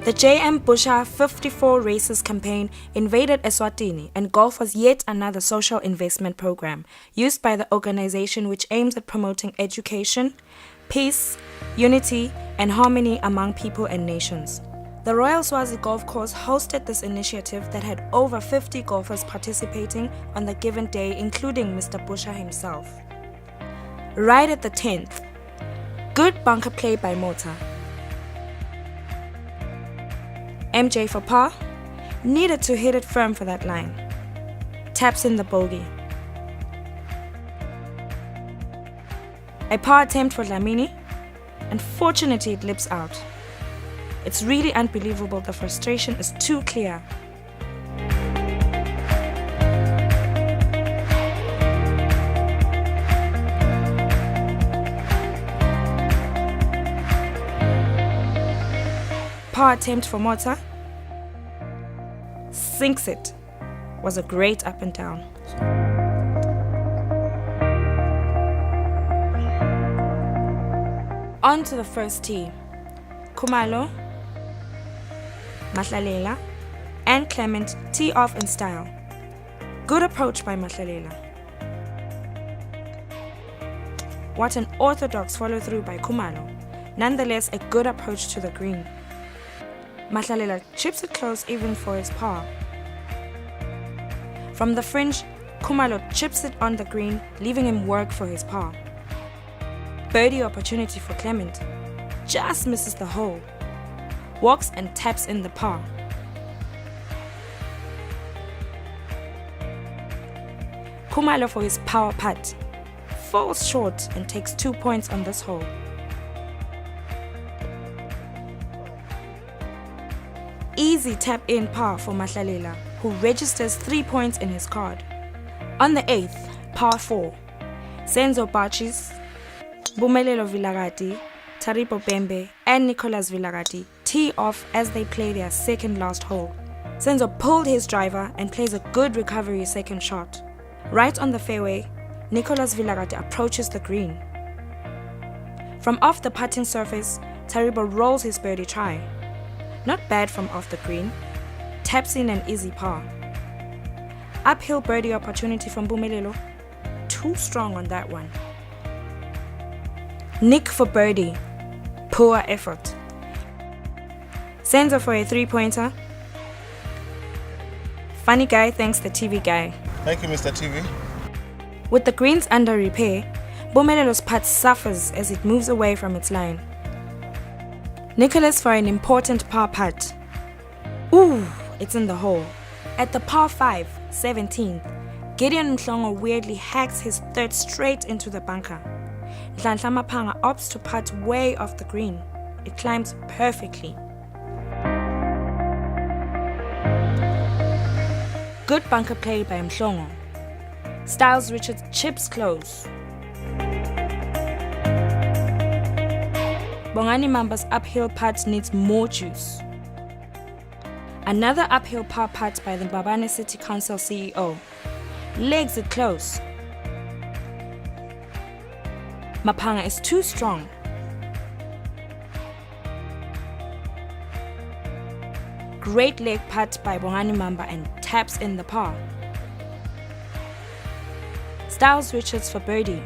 The BUSHA 54 Races campaign invaded Eswatini, and golf was yet another social investment program used by the organization, which aims at promoting education, peace, unity, and harmony among people and nations. The Royal Swazi Golf Course hosted this initiative that had over 50 golfers participating on the given day, including Mr. BUSHA himself. Right at the 10th, good bunker play by Mota. MJ for par, needed to hit it firm for that line. Taps in the bogey. A par attempt for Dlamini. Unfortunately, it lips out. It's really unbelievable, the frustration is too clear. Par attempt for Mota. Sinks it. Was a great up and down. On to the first tee. Khumalo, Mahlalela, and Clement tee off in style. Good approach by Mahlalela. What an orthodox follow through by Khumalo. Nonetheless, a good approach to the green. Mahlalela chips it close even for his par. From the fringe, Khumalo chips it on the green, leaving him work for his par. Birdie opportunity for Clement. Just misses the hole. Walks and taps in the par. Khumalo for his power putt. Falls short and takes 2 points on this hole. Easy tap-in par for Mahlalela, who registers 3 points in his card. On the 8th, par 4, Senzo Bachis, Bumelelo Vilagati, Taripo Bembe, and Nicholas Vilagati tee off as they play their second last hole. Senzo pulled his driver and plays a good recovery second shot. Right on the fairway, Nicholas Vilagati approaches the green. From off the putting surface, Taribo rolls his birdie try. Not bad from off the green. Taps in an easy par. Uphill birdie opportunity from Bumelelo. Too strong on that one. Nick for birdie. Poor effort. Senzo for a 3-pointer. Funny guy thanks the TV guy. Thank you, Mr. TV. With the greens under repair, Bumelelo's putt suffers as it moves away from its line. Nicholas for an important par putt. Ooh, it's in the hole. At the par 5, 17th, Gideon Mhlongo weirdly hacks his third straight into the bunker. Nhlanhla Maphanga opts to putt way off the green. It climbs perfectly. Good bunker play by Mhlongo. Styles Richards chips close. Bongani Mamba's uphill putt needs more juice. Another uphill par putt by the Mbabane City Council CEO. Legs it close. Maphanga is too strong. Great leg putt by Bongani Mamba and taps in the par. Styles Richards for birdie.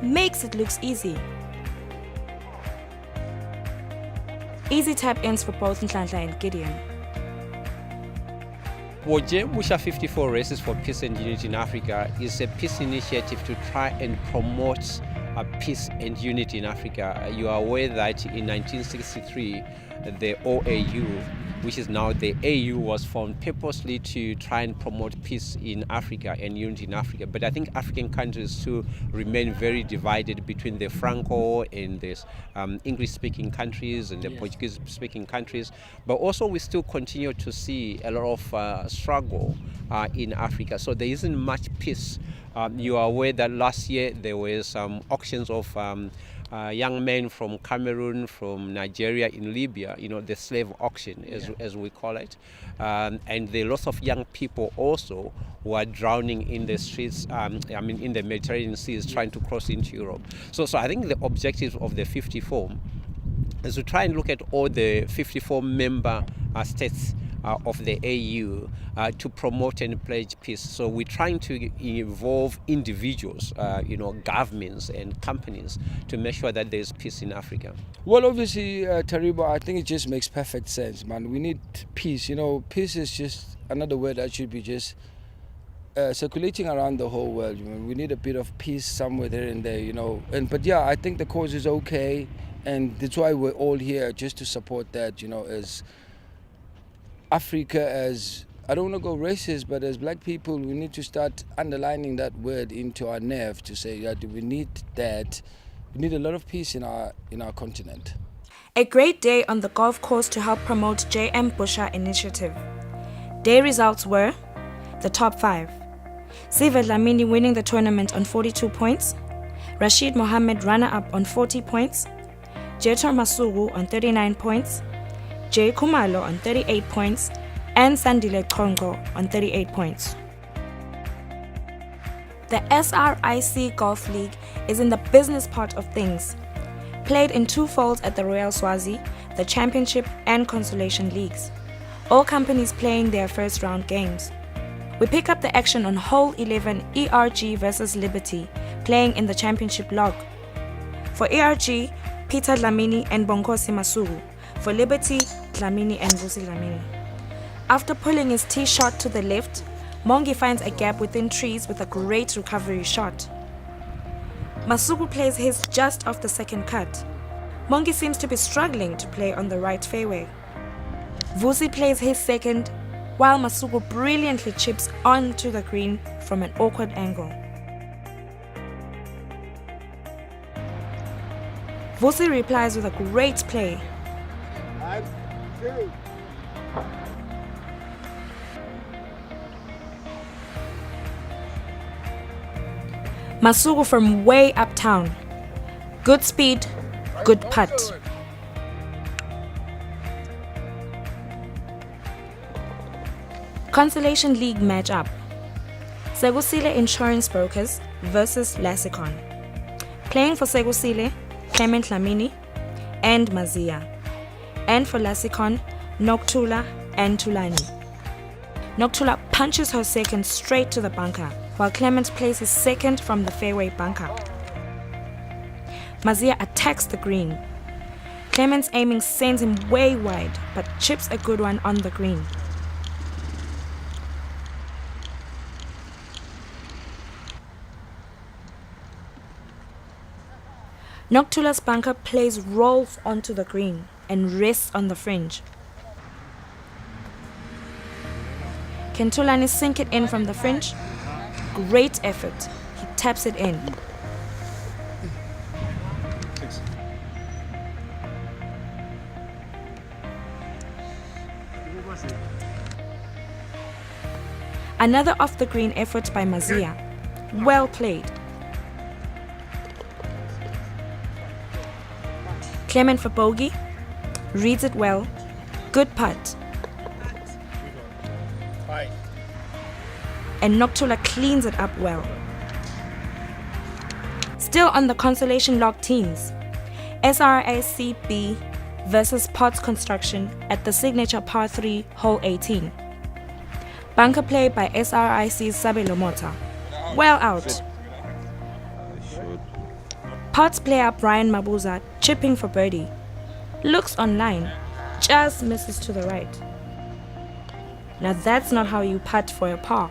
Makes it look easy. Easy tap-ins for both Nhlanhla and Gideon. BUSHA 54 Races for Peace and Unity in Africa is a peace initiative to try and promote peace and unity in Africa. You are aware that in 1963, the OAU, which is now the AU, was formed purposely to try and promote peace in Africa and unity in Africa. But I think African countries still remain very divided between the Franco and the English-speaking countries and the Portuguese-speaking countries. But also we still continue to see a lot of struggle in Africa. So there isn't much peace. You are aware that last year there were some auctions of young men from Cameroon, from Nigeria, in Libya, the slave auction, as we call it. And there are lots of young people also who are drowning in the streets, in the Mediterranean seas, trying to cross into Europe. So I think the objective of the 54 is to try and look at all the 54 member states of the AU to promote and pledge peace. So we're trying to involve individuals, governments and companies to make sure that there's peace in Africa. Well, obviously, Taribo, I think it just makes perfect sense, man. We need peace. Peace is just another word that should be just circulating around the whole world. We need a bit of peace somewhere there and there, But yeah, I think the cause is okay, and that's why we're all here, just to support that, as Africa, as I don't want to go racist, but as black people, we need to start underlining that word into our nerve to say that we need that. We need a lot of peace in our continent. A great day on the golf course to help promote JM BUSHA initiative. Day results were the top 5. Siva Dlamini winning the tournament on 42 points, Rashid Mohammed runner-up on 40 points, Jetor Masugu on 39 points, Jay Kumalo on 38 points, and Sandile Kongo on 38 points. The SRIC Golf League is in the business part of things. Played in 2 folds at the Royal Swazi, the Championship and Consolation Leagues. All companies playing their first round games. We pick up the action on hole 11 ERG versus Liberty, playing in the Championship log. For ERG, Peter Dlamini and Bonkosi Masugu. For Liberty, Dlamini and Vusi Dlamini. After pulling his tee shot to the left, Mongi finds a gap within trees with a great recovery shot. Masugu plays his just off the second cut. Mongi seems to be struggling to play on the right fairway. Vusi plays his second, while Masugu brilliantly chips onto the green from an awkward angle. Vusi replies with a great play. Masugu from way uptown. Good speed, good putt. Consolation League matchup. Segusile Insurance Brokers versus Lassicon. Playing for Segusile, Clement Dlamini and Mazia. And for Lassicon, Noktula and Tulani. Noktula punches her second straight to the bunker, while Clement plays his second from the fairway bunker. Mazia attacks the green. Clement's aiming sends him way wide, but chips a good one on the green. Noktula's bunker plays rolls onto the green and rests on the fringe. Can Tulani sink it in from the fringe? Great effort. He taps it in. Another off the green effort by Mazia. Well played. Clement for bogey. Reads it well. Good putt. And Noktula cleans it up well. Still on the consolation log teams. SRICB versus Potts Construction at the signature par 3 hole 18. Bunker play by SRIC's Sabelo Mota. Well out. Potts player Brian Mabuza chipping for birdie. Looks online. Just misses to the right. Now that's not how you putt for a par.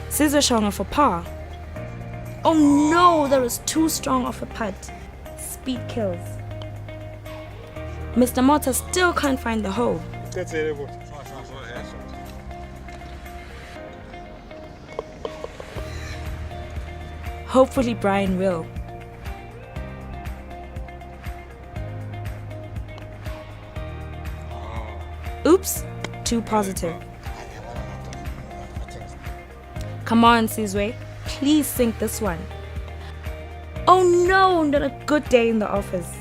Scissor Shonga for par. Oh no, that was too strong of a putt. Speed kills. Mr. Mota still can't find the hole. Hopefully Brian will. Oops, too positive. Come on, Sizwe, please sink this one. Oh no, not a good day in the office.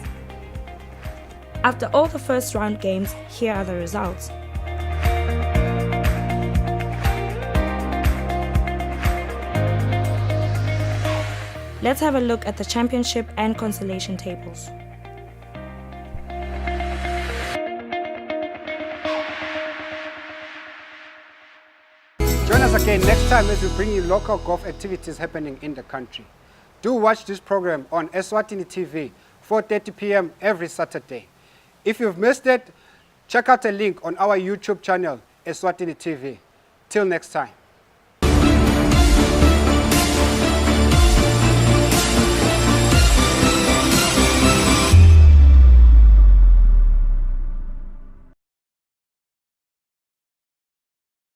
After all the first round games, here are the results. Let's have a look at the championship and consolation tables. again next time as we bring you local golf activities happening in the country. Do watch this program on Eswatini TV, 4:30 p.m. every Saturday. If you've missed it, check out a link on our YouTube channel, Eswatini TV. Till next time.